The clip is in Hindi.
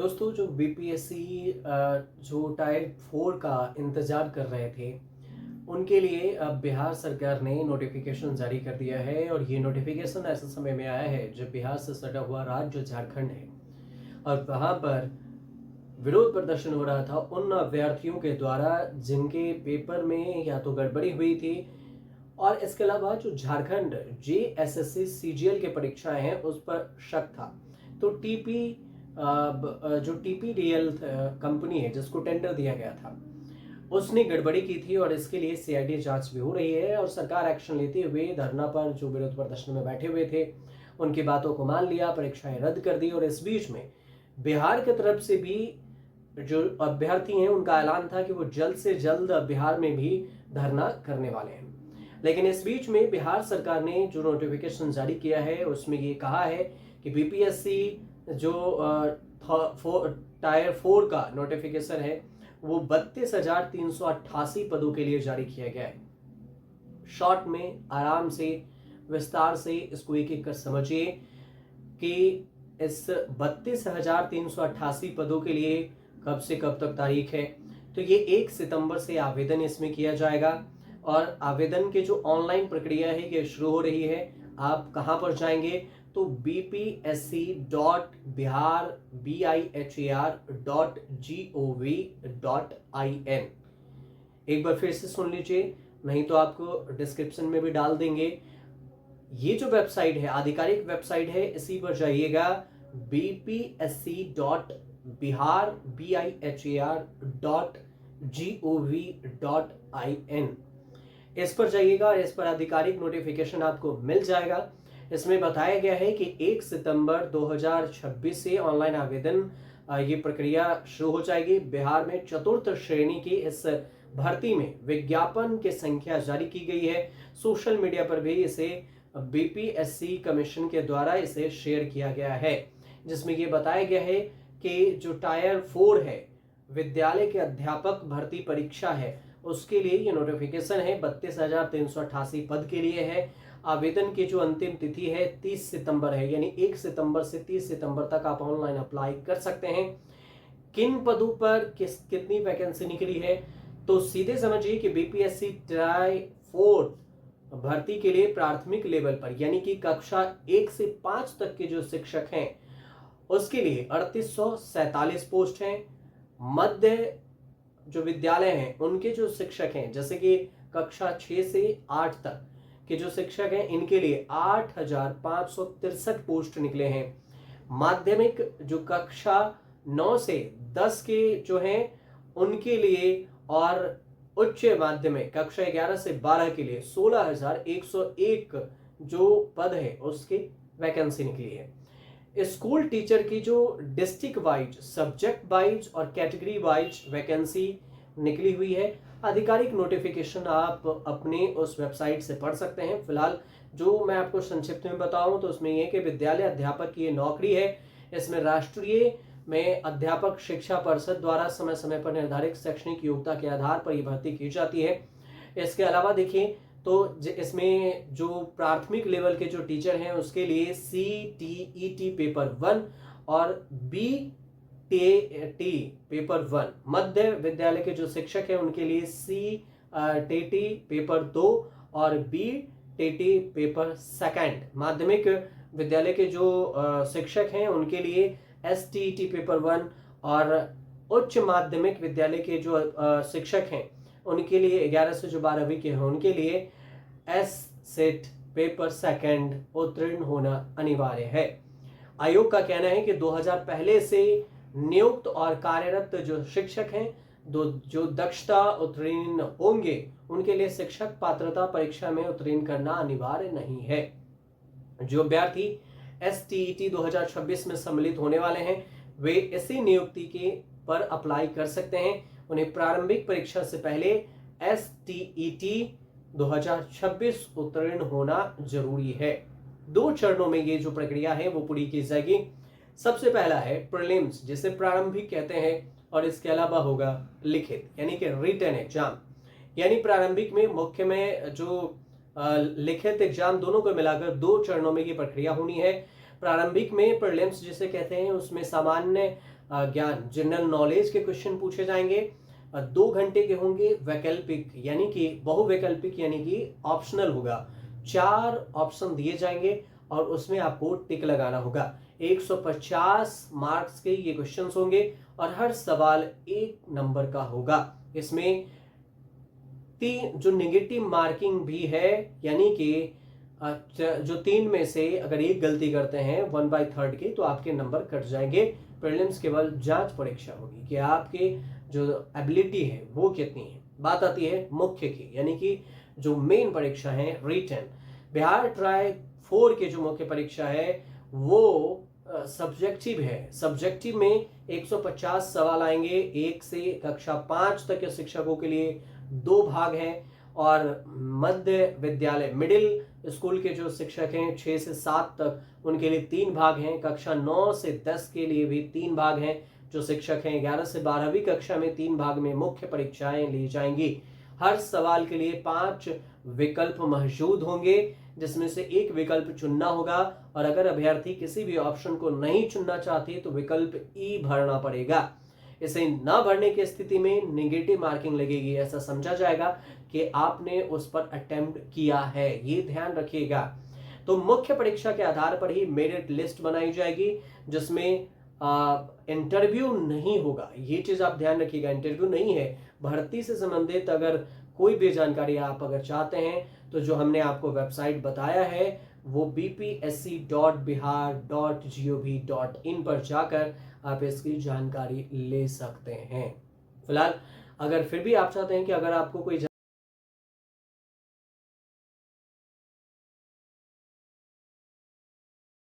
दोस्तों जो बीपीएससी जो टायर 4 का इंतज़ार कर रहे थे उनके लिए अब बिहार सरकार ने नोटिफिकेशन जारी कर दिया है। और ये नोटिफिकेशन ऐसे समय में आया है जब बिहार से सटा हुआ राज्य झारखंड है और वहाँ पर विरोध प्रदर्शन हो रहा था उन अभ्यर्थियों के द्वारा जिनके पेपर में या तो गड़बड़ी हुई थी। और इसके अलावा जो झारखंड जेएसएससी सीजीएल के परीक्षाएं हैं उस पर शक था। तो जो टीपीडीएल कंपनी है जिसको टेंडर दिया गया था उसने गड़बड़ी की थी और इसके लिए सीआईडी जांच भी हो रही है। और सरकार एक्शन लेते हुए धरना पर जो विरोध प्रदर्शन में बैठे हुए थे उनकी बातों को मान लिया, परीक्षाएं रद्द कर दी। और इस बीच में बिहार की तरफ से भी जो अभ्यर्थी हैं उनका ऐलान था कि वो जल्द से जल्द बिहार में भी धरना करने वाले हैं। लेकिन इस बीच में बिहार सरकार ने जो नोटिफिकेशन जारी किया है उसमें ये कहा है कि बीपीएससी जो टायर 4 का नोटिफिकेशन है वो 32,388 पदों के लिए जारी किया गया है। शॉर्ट में आराम से विस्तार से इसको एक एक कर समझिए कि इस 32,388 पदों के लिए कब से कब तक तारीख है। तो ये 1 सितंबर से आवेदन इसमें किया जाएगा और आवेदन के जो ऑनलाइन प्रक्रिया है ये शुरू हो रही है। आप कहां पर जाएंगे तो bpsc.bihar.gov.in। एक बार फिर से सुन लीजिए, नहीं तो आपको डिस्क्रिप्शन में भी डाल देंगे। ये जो वेबसाइट है आधिकारिक वेबसाइट है, इसी पर जाइएगा bpsc.bihar.gov.in। इस पर जाइएगा, इस पर आधिकारिक नोटिफिकेशन आपको मिल जाएगा। इसमें बताया गया है कि 1 सितंबर 2026 से ऑनलाइन आवेदन ये प्रक्रिया शुरू हो जाएगी। बिहार में चतुर्थ श्रेणी की इस भर्ती में विज्ञापन की संख्या जारी की गई है। सोशल मीडिया पर भी इसे बीपीएससी कमीशन के द्वारा इसे शेयर किया गया है, जिसमें ये बताया गया है कि जो टायर 4 है विद्यालय के अध्यापक भर्ती परीक्षा है उसके लिए ये नोटिफिकेशन है। 32,388 पद के लिए है। आवेदन की जो अंतिम तिथि है 30 सितंबर है, यानी 1 सितंबर से 30 सितंबर तक आप ऑनलाइन अप्लाई कर सकते हैं। किन पदों पर कितनी वैकेंसी निकली है तो सीधे समझिए कि बीपीएससी टायर 4 भर्ती के लिए प्राथमिक लेवल पर यानी कि कक्षा 1 से 5 तक के जो शिक्षक हैं उसके लिए 3847 पोस्ट हैं। मध्य जो विद्यालय हैं उनके जो शिक्षक हैं जैसे कि कक्षा 6 से 8 तक के जो शिक्षक हैं इनके लिए 8,563 पोस्ट निकले हैं। माध्यमिक जो कक्षा 9 से 10 के जो हैं उनके लिए और उच्च माध्यमिक कक्षा 11 से 12 के लिए 16,101 जो पद है उसकी वैकेंसी निकली है। स्कूल टीचर की जो डिस्ट्रिक्ट वाइज, सब्जेक्ट वाइज और कैटेगरी वाइज वैकेंसी निकली हुई है। आधिकारिक नोटिफिकेशन आप अपने उस वेबसाइट से पढ़ सकते हैं। फिलहाल जो मैं आपको संक्षिप्त में बताऊं तो उसमें यह कि विद्यालय अध्यापक की ये नौकरी है। इसमें राष्ट्रीय में अध्यापक शिक्षा परिषद द्वारा समय समय पर निर्धारित शैक्षणिक योग्यता के आधार पर यह भर्ती की जाती है। इसके अलावा देखिए तो इसमें जो प्राथमिक लेवल के जो टीचर हैं उसके लिए CTET पेपर 1 और BTET पेपर 1, मध्य विद्यालय के जो शिक्षक हैं उनके लिए CTET पेपर 2 और BTET पेपर 2, माध्यमिक विद्यालय के जो शिक्षक हैं उनके लिए STET पेपर 1 और उच्च माध्यमिक विद्यालय के जो शिक्षक हैं उनके लिए 11 से जो 12वीं के हैं उनके लिए SSET पेपर 2 उत्तीर्ण होना अनिवार्य है। आयोग का कहना है कि 2000 पहले से नियुक्त और कार्यरत जो शिक्षक हैं जो दक्षता उत्तीर्ण होंगे उनके लिए शिक्षक पात्रता परीक्षा में उत्तीर्ण करना अनिवार्य नहीं है। जो अभ्यर्थी STET 2026 में सम्मिलित होने वाले हैं वे इसी नियुक्ति के पर अप्लाई कर सकते हैं। उन्हें प्रारंभिक परीक्षा से पहले STET 2026 उत्तीर्ण होना जरूरी है। 2 चरणों में ये जो प्रक्रिया है वो पूरी की जाएगी। सबसे पहला है प्रीलिम्स जिसे प्रारंभिक कहते हैं और इसके अलावा होगा लिखित यानी कि रिटन एग्जाम। यानी प्रारंभिक में, मुख्य में जो लिखित एग्जाम दोनों को मिलाकर 2 चरणों में ये प्रक्रिया होनी है। प्रारंभिक में प्रीलिम्स जिसे कहते हैं उसमें सामान्य ज्ञान जनरल नॉलेज के क्वेश्चन पूछे जाएंगे। 2 घंटे के होंगे वैकल्पिक यानी कि बहुवैकल्पिक यानी कि ऑप्शनल होगा। 4 ऑप्शन दिए जाएंगे और उसमें आपको टिक लगाना होगा। 150 मार्क्स के ये क्वेश्चंस होंगे और हर सवाल 1 नंबर का होगा। इसमें जो नेगेटिव मार्किंग भी है, यानी कि जो 3 में से अगर एक गलती करते हैं 1/3 की तो आपके नंबर कट जाएंगे। प्रीलिम्स केवल जांच परीक्षा होगी कि आपके जो एबिलिटी है वो कितनी है। बात आती है मुख्य की, यानी कि जो मेन परीक्षा है रिटन। बिहार ट्राई 4 के जो मुख्य परीक्षा है वो सब्जेक्टिव है। सब्जेक्टिव में 150 सवाल आएंगे। 1 से कक्षा 5 तक के शिक्षकों के लिए 2 भाग हैं और मध्य विद्यालय मिडिल स्कूल के जो शिक्षक हैं 6 से 7 तक उनके लिए 3 भाग हैं। कक्षा 9 से 10 के लिए भी 3 भाग हैं। जो शिक्षक हैं 11 से 12वीं कक्षा में 3 भाग में मुख्य परीक्षाएं ली जाएंगी। हर सवाल के लिए 5 विकल्प मौजूद होंगे जिसमें से एक विकल्प चुनना होगा और अगर अभ्यर्थी किसी भी ऑप्शन को नहीं चुनना चाहते तो विकल्प ई भरना पड़ेगा। इसे न भरने की स्थिति में नेगेटिव मार्किंग लगेगी। ऐसा समझा जाएगा कि आपने उस पर अटेम्प्ट किया है, ये ध्यान रखिएगा। तो मुख्य परीक्षा के आधार पर ही मेरिट लिस्ट बनाई जाएगी जिसमें इंटरव्यू नहीं होगा। ये चीज आप ध्यान रखिएगा, इंटरव्यू नहीं है। भर्ती से संबंधित अगर कोई भी जानकारी आप अगर चाहते हैं तो जो हमने आपको वेबसाइट बताया है वो bpsc.bihar.gov.in पर जाकर आप इसकी जानकारी ले सकते हैं। फिलहाल अगर फिर भी आप चाहते हैं कि अगर आपको कोई